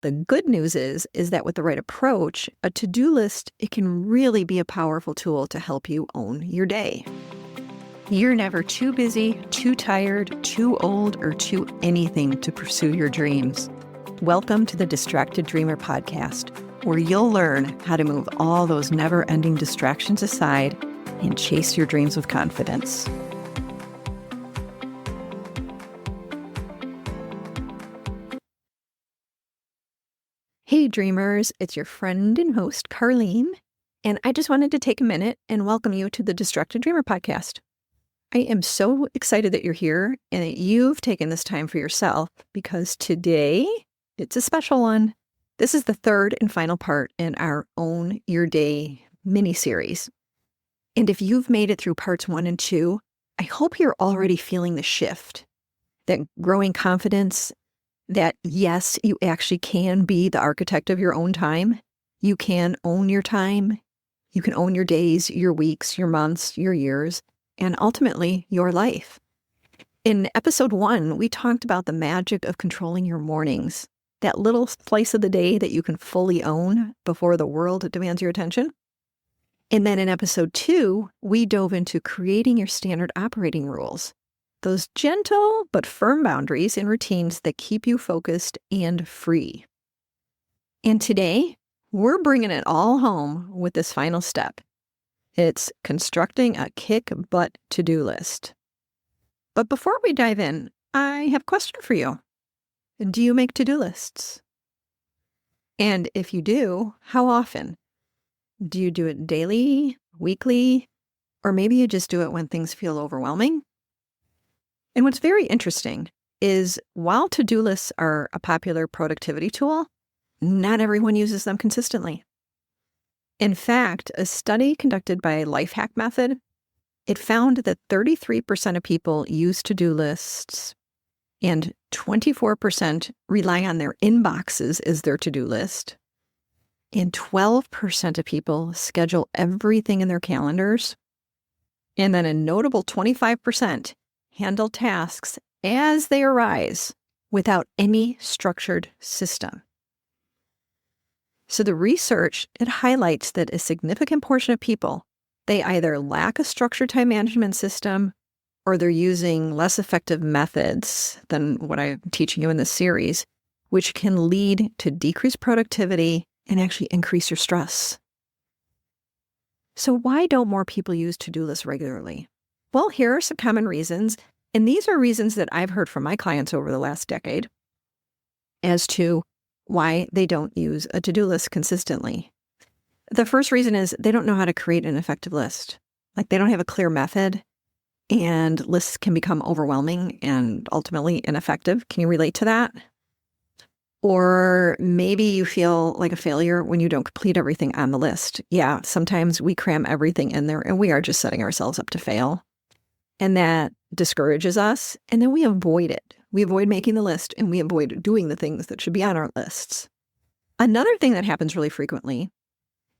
The good news is that with the right approach, a to-do list, it can really be a powerful tool to help you own your day. You're never too busy, too tired, too old, or too anything to pursue your dreams. Welcome to the Distracted Dreamer podcast, where you'll learn how to move all those never-ending distractions aside and chase your dreams with confidence. Hey dreamers, it's your friend and host, Carlene, and I just wanted to take a minute and welcome you to the Distracted Dreamer podcast. I am so excited that you're here and that you've taken this time for yourself because today it's a special one. This is the third and final part in our Own Your Day mini-series. And if you've made it through parts 1 and 2, I hope you're already feeling the shift, that growing confidence, that yes, you actually can be the architect of your own time. You can own your time. You can own your days, your weeks, your months, your years, and ultimately your life. In episode 1, we talked about the magic of controlling your mornings, that little slice of the day that you can fully own before the world demands your attention. And then in episode 2, we dove into creating your standard operating rules, those gentle but firm boundaries and routines that keep you focused and free. And today, we're bringing it all home with this final step. It's constructing a kick-butt to-do list. But before we dive in, I have a question for you. Do you make to-do lists? And if you do, how often? Do you do it daily, weekly, or maybe you just do it when things feel overwhelming? And what's very interesting is while to-do lists are a popular productivity tool, not everyone uses them consistently. In fact, a study conducted by Lifehack Method, it found that 33% of people use to-do lists and 24% rely on their inboxes as their to-do list. And 12% of people schedule everything in their calendars. And then a notable 25% handle tasks as they arise without any structured system. So the research, it highlights that a significant portion of people, they either lack a structured time management system or they're using less effective methods than what I'm teaching you in this series, which can lead to decreased productivity and actually increase your stress. So why don't more people use to-do lists regularly? Well, here are some common reasons, and these are reasons that I've heard from my clients over the last decade as to why they don't use a to-do list consistently. The first reason is they don't know how to create an effective list. Like they don't have a clear method, and lists can become overwhelming and ultimately ineffective. Can you relate to that? Or maybe you feel like a failure when you don't complete everything on the list. Yeah, sometimes we cram everything in there and we are just setting ourselves up to fail. And that discourages us, and then we avoid it. We avoid making the list, and we avoid doing the things that should be on our lists. Another thing that happens really frequently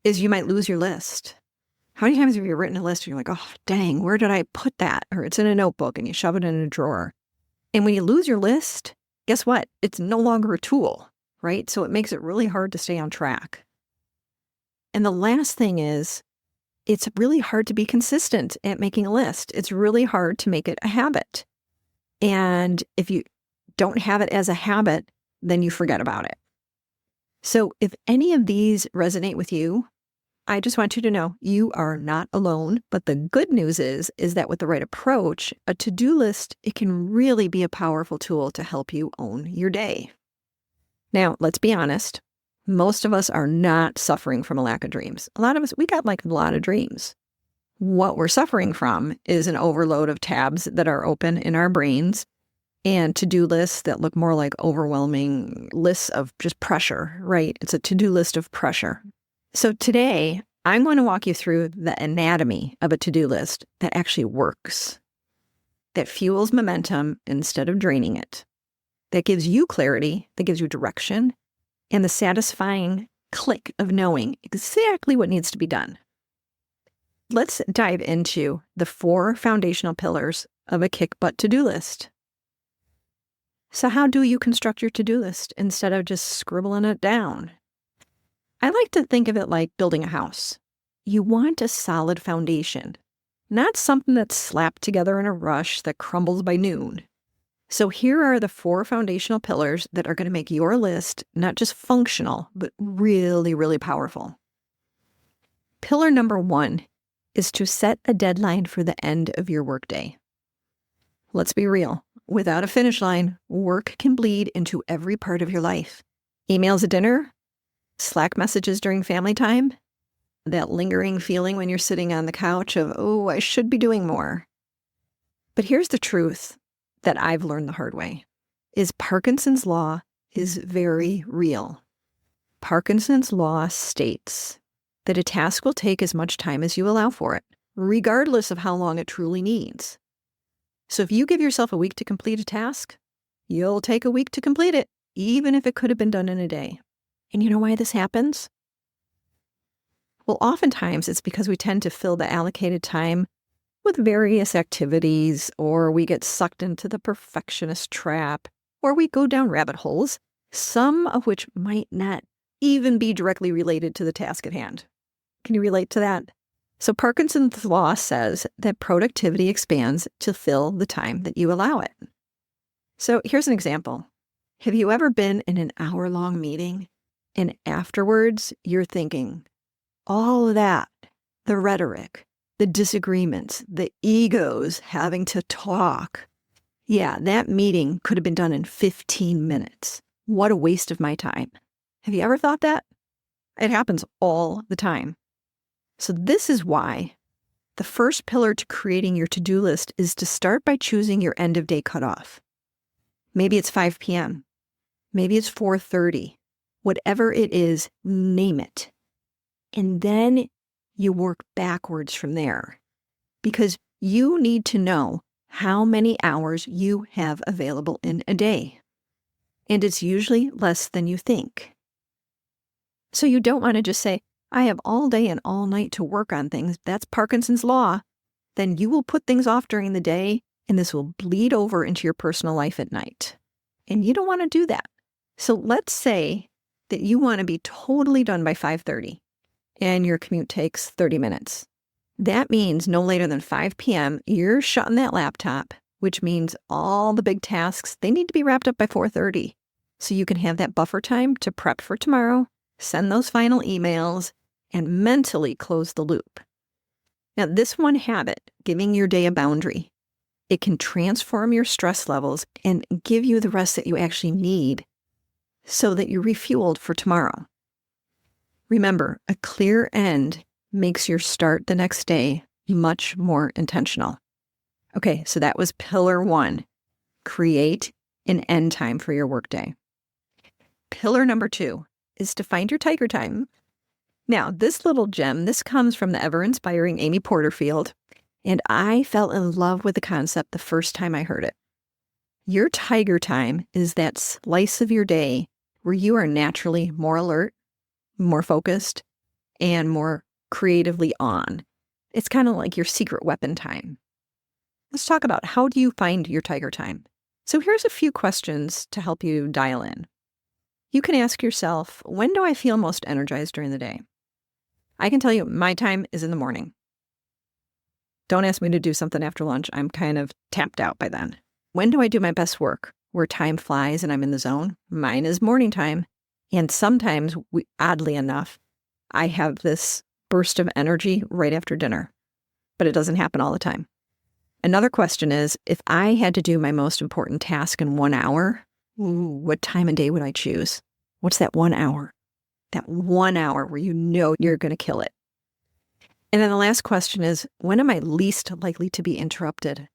is you might lose your list. How many times have you written a list and you're like, oh, dang, where did I put that? Or it's in a notebook and you shove it in a drawer. And when you lose your list, guess what? It's no longer a tool, right? So it makes it really hard to stay on track. And the last thing is, it's really hard to be consistent at making a list. It's really hard to make it a habit. And if you don't have it as a habit, then you forget about it. So if any of these resonate with you, I just want you to know you are not alone. But the good news is that with the right approach, a to-do list, it can really be a powerful tool to help you own your day. Now, let's be honest. Most of us are not suffering from a lack of dreams. A lot of us, we got like a lot of dreams. What we're suffering from is an overload of tabs that are open in our brains and to-do lists that look more like overwhelming lists of just pressure, right? It's a to-do list of pressure. So today, I'm going to walk you through the anatomy of a to-do list that actually works, that fuels momentum instead of draining it, that gives you clarity, that gives you direction, and the satisfying click of knowing exactly what needs to be done. Let's dive into the 4 foundational pillars of a kick-butt to-do list. So how do you construct your to-do list instead of just scribbling it down? I like to think of it like building a house. You want a solid foundation, not something that's slapped together in a rush that crumbles by noon. So here are the 4 foundational pillars that are going to make your list not just functional, but really, really powerful. Pillar number 1 is to set a deadline for the end of your workday. Let's be real. Without a finish line, work can bleed into every part of your life. Emails at dinner, Slack messages during family time, that lingering feeling when you're sitting on the couch of, oh, I should be doing more. But here's the truth that I've learned the hard way, is Parkinson's law is very real. Parkinson's law states that a task will take as much time as you allow for it, regardless of how long it truly needs. So if you give yourself a week to complete a task, you'll take a week to complete it, even if it could have been done in a day. And you know why this happens? Well, oftentimes it's because we tend to fill the allocated time with various activities, or we get sucked into the perfectionist trap, or we go down rabbit holes, some of which might not even be directly related to the task at hand. Can you relate to that? So Parkinson's law says that productivity expands to fill the time that you allow it. So here's an example. Have you ever been in an hour-long meeting and afterwards you're thinking, all of that, the rhetoric, the disagreements, the egos having to talk. Yeah, that meeting could have been done in 15 minutes. What a waste of my time. Have you ever thought that? It happens all the time. So this is why the first pillar to creating your to-do list is to start by choosing your end-of-day cutoff. Maybe it's 5 p.m. Maybe it's 4:30. Whatever it is, name it. And then you work backwards from there, because you need to know how many hours you have available in a day. And it's usually less than you think. So you don't want to just say, I have all day and all night to work on things. That's Parkinson's law. Then you will put things off during the day, and this will bleed over into your personal life at night. And you don't want to do that. So let's say that you want to be totally done by 5:30, and your commute takes 30 minutes. That means no later than 5 p.m., you're shutting that laptop, which means all the big tasks, they need to be wrapped up by 4:30. So you can have that buffer time to prep for tomorrow, send those final emails, and mentally close the loop. Now, this one habit, giving your day a boundary, it can transform your stress levels and give you the rest that you actually need so that you're refueled for tomorrow. Remember, a clear end makes your start the next day much more intentional. Okay, so that was pillar 1. Create an end time for your workday. Pillar number 2 is to find your tiger time. Now, this little gem, this comes from the ever-inspiring Amy Porterfield, and I fell in love with the concept the first time I heard it. Your tiger time is that slice of your day where you are naturally more alert, more focused, and more creatively on. It's kind of like your secret weapon time. Let's talk about, how do you find your tiger time? So here's a few questions to help you dial in. You can ask yourself, when do I feel most energized during the day? I can tell you my time is in the morning. Don't ask me to do something after lunch. I'm kind of tapped out by then. When do I do my best work, where time flies and I'm in the zone? Mine is morning time. And sometimes, oddly enough, I have this burst of energy right after dinner. But it doesn't happen all the time. Another question is, if I had to do my most important task in 1 hour, what time of day would I choose? What's that 1 hour? That 1 hour where you know you're going to kill it. And then the last question is, when am I least likely to be interrupted?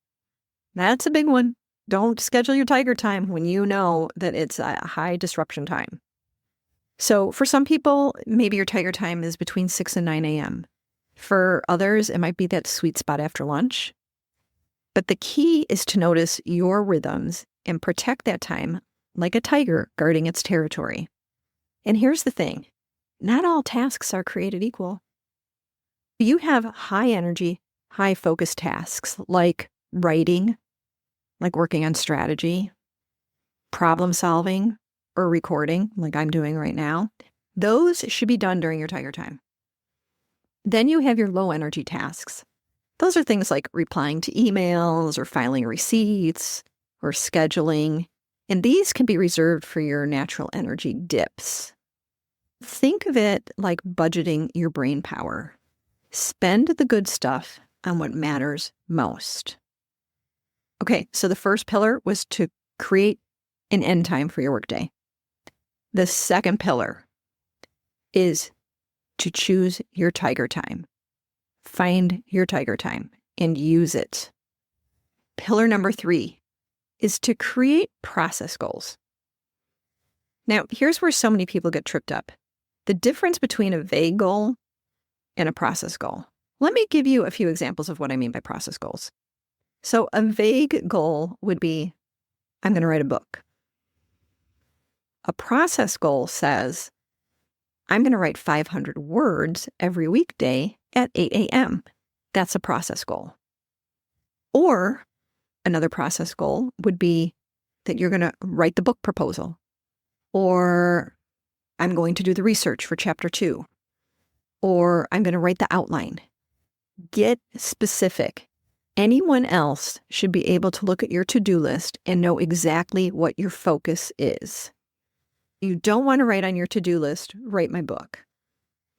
That's a big one. Don't schedule your tiger time when you know that it's a high disruption time. So for some people, maybe your tiger time is between 6 and 9 a.m. For others, it might be that sweet spot after lunch. But the key is to notice your rhythms and protect that time like a tiger guarding its territory. And here's the thing, not all tasks are created equal. You have high energy, high focus tasks like writing, like working on strategy, problem solving, or recording, like I'm doing right now, those should be done during your tiger time. Then you have your low energy tasks. Those are things like replying to emails or filing receipts or scheduling, and these can be reserved for your natural energy dips. Think of it like budgeting your brain power. Spend the good stuff on what matters most. Okay, so the first pillar was to create an end time for your workday. The second pillar is to choose your tiger time. Find your tiger time and use it. Pillar number 3 is to create process goals. Now, here's where so many people get tripped up. The difference between a vague goal and a process goal. Let me give you a few examples of what I mean by process goals. So a vague goal would be, I'm going to write a book. A process goal says, I'm going to write 500 words every weekday at 8 a.m. That's a process goal. Or another process goal would be that you're going to write the book proposal. Or I'm going to do the research for chapter 2. Or I'm going to write the outline. Get specific. Anyone else should be able to look at your to-do list and know exactly what your focus is. You don't want to write on your to-do list, write my book,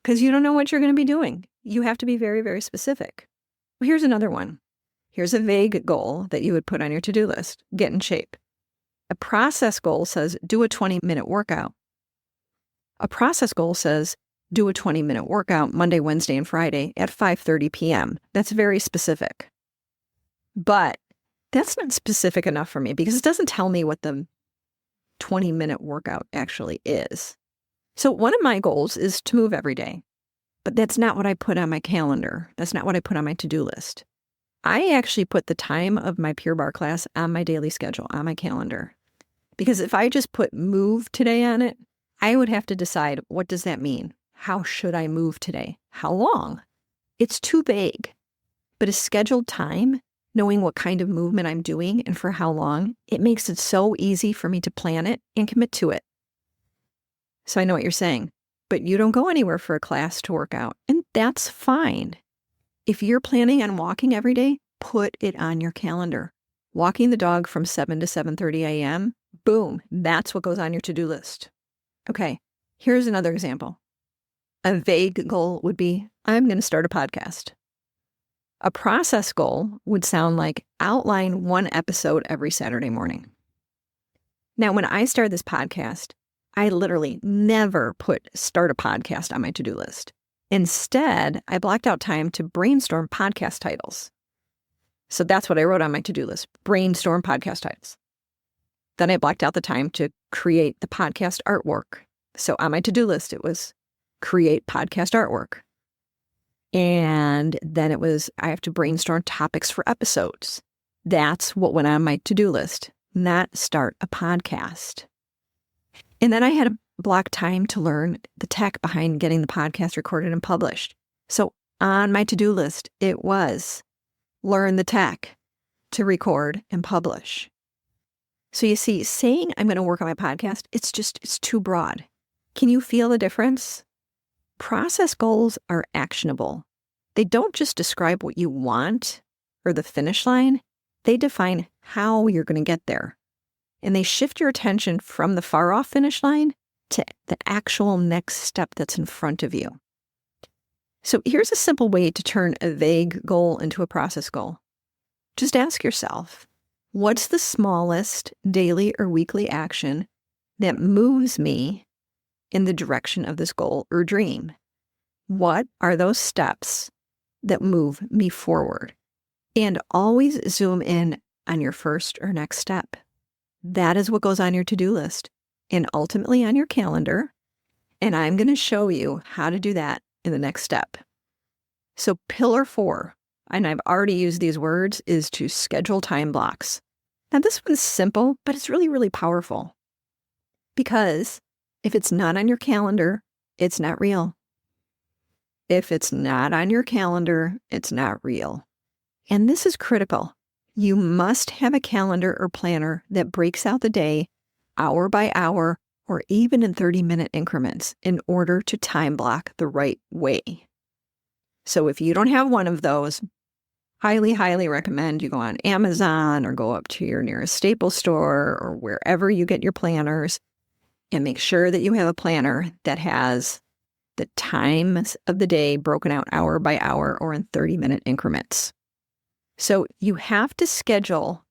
because you don't know what you're going to be doing. You have to be very, very specific. Here's another one. Here's a vague goal that you would put on your to-do list. Get in shape. A process goal says, do a 20-minute workout. A process goal says, do a 20-minute workout Monday, Wednesday, and Friday at 5:30 p.m. That's very specific. But that's not specific enough for me because it doesn't tell me what the 20-minute workout actually is. So one of my goals is to move every day, but that's not what I put on my calendar. That's not what I put on my to-do list. I actually put the time of my Pure Barre class on my daily schedule, on my calendar. Because if I just put move today on it, I would have to decide, what does that mean? How should I move today? How long? It's too vague. But a scheduled time, knowing what kind of movement I'm doing and for how long, it makes it so easy for me to plan it and commit to it. So I know what you're saying, but you don't go anywhere for a class to work out, and that's fine. If you're planning on walking every day, put it on your calendar. Walking the dog from 7 to 7:30 a.m., boom, that's what goes on your to-do list. Okay, here's another example. A vague goal would be, I'm going to start a podcast. A process goal would sound like outline one episode every Saturday morning. Now, when I started this podcast, I literally never put start a podcast on my to-do list. Instead, I blocked out time to brainstorm podcast titles. So that's what I wrote on my to-do list, brainstorm podcast titles. Then I blocked out the time to create the podcast artwork. So on my to-do list, it was create podcast artwork. And then it was, I have to brainstorm topics for episodes. That's what went on my to-do list, not start a podcast. And then I had to block time to learn the tech behind getting the podcast recorded and published. So on my to-do list, it was learn the tech to record and publish. So you see, saying I'm going to work on my podcast, it's too broad. Can you feel the difference? Process goals are actionable. They don't just describe what you want or the finish line. They define how you're going to get there. And they shift your attention from the far off finish line to the actual next step that's in front of you. So here's a simple way to turn a vague goal into a process goal. Just ask yourself, what's the smallest daily or weekly action that moves me in the direction of this goal or dream? What are those steps that move me forward? And always zoom in on your first or next step. That is what goes on your to-do list and ultimately on your calendar. And I'm going to show you how to do that in the next step. So pillar 4, and I've already used these words, is to schedule time blocks. Now this one's simple, but it's really, really powerful. Because if it's not on your calendar, it's not real. If it's not on your calendar, it's not real. And this is critical. You must have a calendar or planner that breaks out the day hour by hour, or even in 30-minute increments in order to time block the right way. So if you don't have one of those, highly, highly recommend you go on Amazon or go up to your nearest Staples store or wherever you get your planners and make sure that you have a planner that has the times of the day broken out hour by hour or in 30-minute increments. So you have to schedule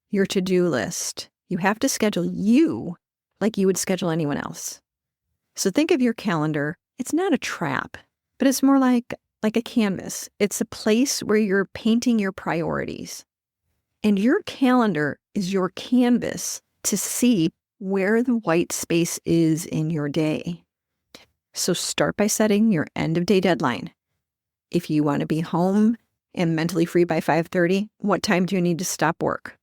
your to-do list. You have to schedule you like you would schedule anyone else. So think of your calendar. It's not a trap, but it's more like a canvas. It's a place where you're painting your priorities. And your calendar is your canvas to see where the white space is in your day. So start by setting your end of day deadline. If you want to be home and mentally free by 5:30, what time do you need to stop work?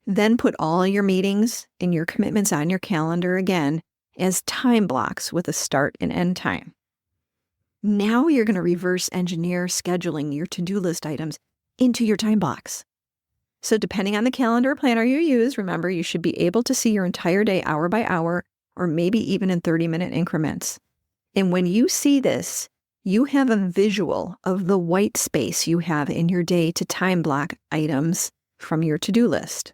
Then put all your meetings and your commitments on your calendar again as time blocks with a start and end time. Now you're going to reverse engineer scheduling your to-do list items into your time blocks. So depending on the calendar or planner you use, remember you should be able to see your entire day hour by hour or maybe even in 30-minute increments. And when you see this, you have a visual of the white space you have in your day to time block items from your to-do list.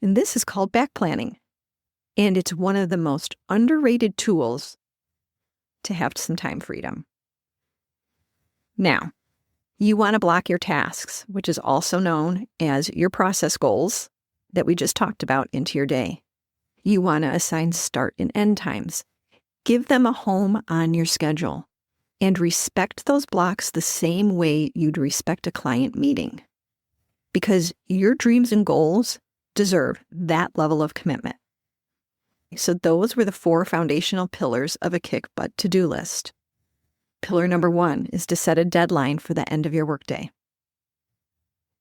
And this is called back planning. And it's one of the most underrated tools to have some time freedom. Now, you want to block your tasks, which is also known as your process goals that we just talked about, into your day. You want to assign start and end times. Give them a home on your schedule and respect those blocks the same way you'd respect a client meeting, because your dreams and goals deserve that level of commitment. So those were the 4 foundational pillars of a kick-butt to-do list. Pillar number 1 is to set a deadline for the end of your workday.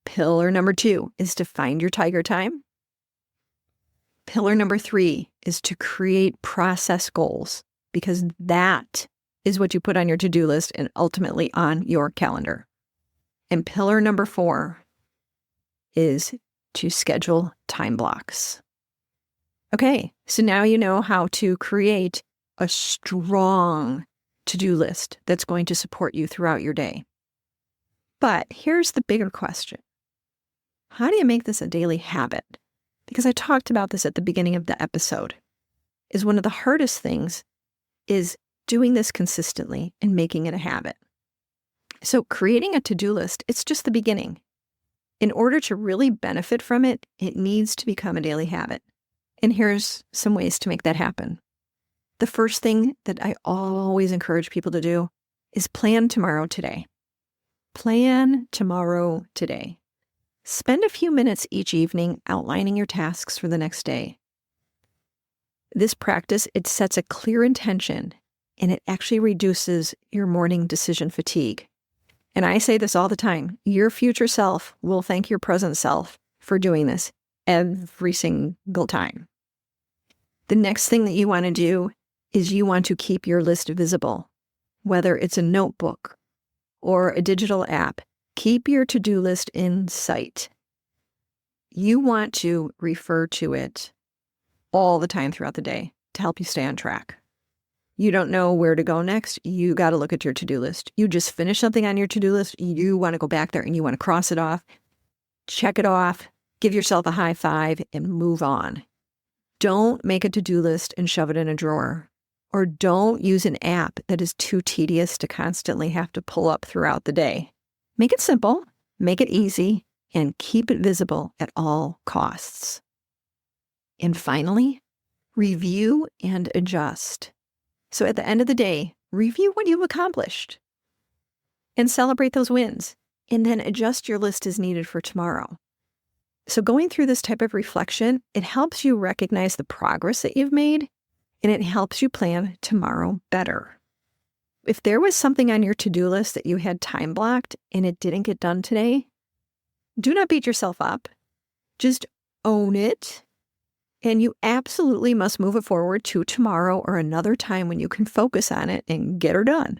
Pillar number 2 is to find your tiger time. Pillar number 3 is to create process goals, because that is what you put on your to-do list and ultimately on your calendar. And pillar number 4 is to schedule time blocks. Okay, so now you know how to create a strong to-do list that's going to support you throughout your day. But here's the bigger question. How do you make this a daily habit? Because I talked about this at the beginning of the episode. Is one of the hardest things is doing this consistently and making it a habit. So creating a to-do list, it's just the beginning. In order to really benefit from it, it needs to become a daily habit. And here's some ways to make that happen. The first thing that I always encourage people to do is plan tomorrow today. Plan tomorrow today. Spend a few minutes each evening outlining your tasks for the next day. This practice, it sets a clear intention, and it actually reduces your morning decision fatigue. And I say this all the time, your future self will thank your present self for doing this every single time. The next thing that you want to do is you want to keep your list visible, whether it's a notebook or a digital app. Keep your to-do list in sight. You want to refer to it all the time throughout the day to help you stay on track. You don't know where to go next, you got to look at your to-do list. You just finished something on your to-do list, you want to go back there and you want to cross it off, check it off, give yourself a high five, and move on. Don't make a to-do list and shove it in a drawer. Or don't use an app that is too tedious to constantly have to pull up throughout the day. Make it simple, make it easy, and keep it visible at all costs. And finally, review and adjust. So at the end of the day, review what you've accomplished and celebrate those wins, and then adjust your list as needed for tomorrow. So going through this type of reflection, it helps you recognize the progress that you've made, and it helps you plan tomorrow better. If there was something on your to-do list that you had time blocked and it didn't get done today, do not beat yourself up. Just own it. And you absolutely must move it forward to tomorrow or another time when you can focus on it and get her done.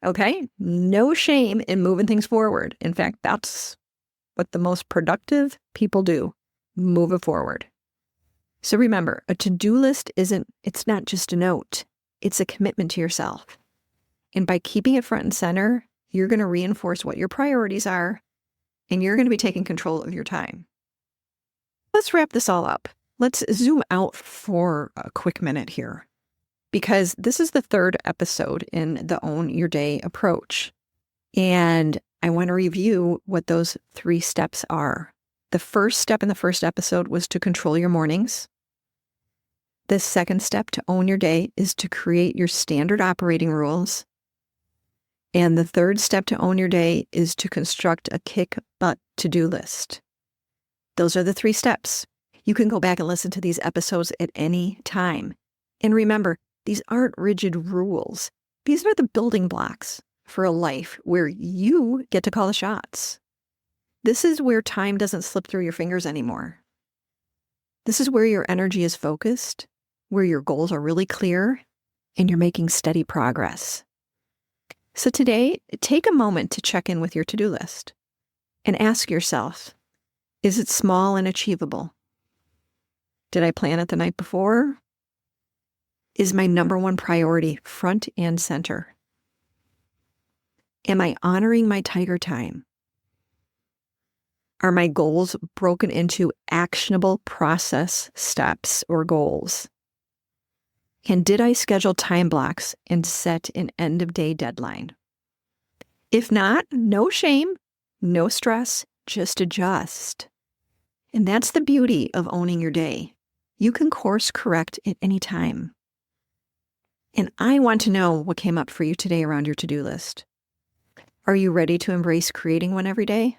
Okay? No shame in moving things forward. In fact, that's what the most productive people do. Move it forward. So remember, a to-do list it's not just a note. It's a commitment to yourself. And by keeping it front and center, you're going to reinforce what your priorities are, and you're going to be taking control of your time. Let's wrap this all up. Let's zoom out for a quick minute here, because this is the third episode in the Own Your Day approach. And I want to review what those 3 steps are. The first step in the first episode was to control your mornings. The second step to own your day is to create your standard operating rules. And the third step to own your day is to construct a kick-butt to-do list. Those are the 3 steps. You can go back and listen to these episodes at any time. And remember, these aren't rigid rules. These are the building blocks for a life where you get to call the shots. This is where time doesn't slip through your fingers anymore. This is where your energy is focused, where your goals are really clear, and you're making steady progress. So today, take a moment to check in with your to-do list and ask yourself, is it small and achievable? Did I plan it the night before? Is my number one priority front and center? Am I honoring my tiger time? Are my goals broken into actionable process steps or goals? And did I schedule time blocks and set an end-of-day deadline? If not, no shame, no stress, just adjust. And that's the beauty of owning your day. You can course correct at any time. And I want to know what came up for you today around your to-do list. Are you ready to embrace creating one every day?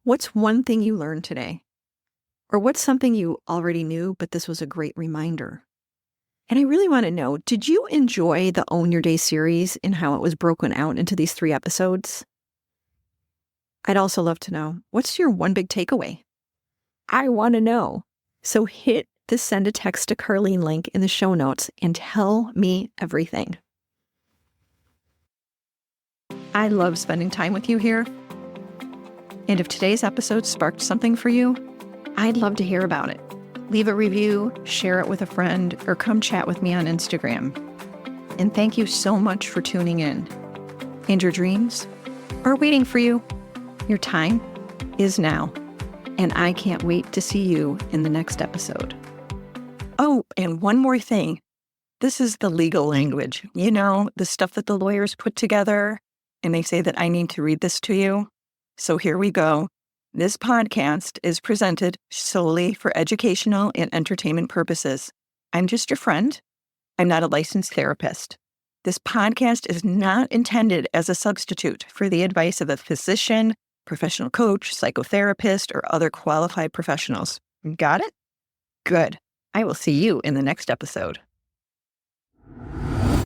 What's one thing you learned today? Or what's something you already knew, but this was a great reminder? And I really want to know, did you enjoy the Own Your Day series and how it was broken out into these 3 episodes? I'd also love to know, what's your one big takeaway? I want to know. So hit the send a text to Carlene link in the show notes and tell me everything. I love spending time with you here. And if today's episode sparked something for you, I'd love to hear about it. Leave a review, share it with a friend, or come chat with me on Instagram. And thank you so much for tuning in. And your dreams are waiting for you. Your time is now. And I can't wait to see you in the next episode. Oh, and one more thing. This is the legal language. You know, the stuff that the lawyers put together, and they say that I need to read this to you. So here we go. This podcast is presented solely for educational and entertainment purposes. I'm just your friend. I'm not a licensed therapist. This podcast is not intended as a substitute for the advice of a physician, professional coach, psychotherapist, or other qualified professionals. Got it? Good. I will see you in the next episode.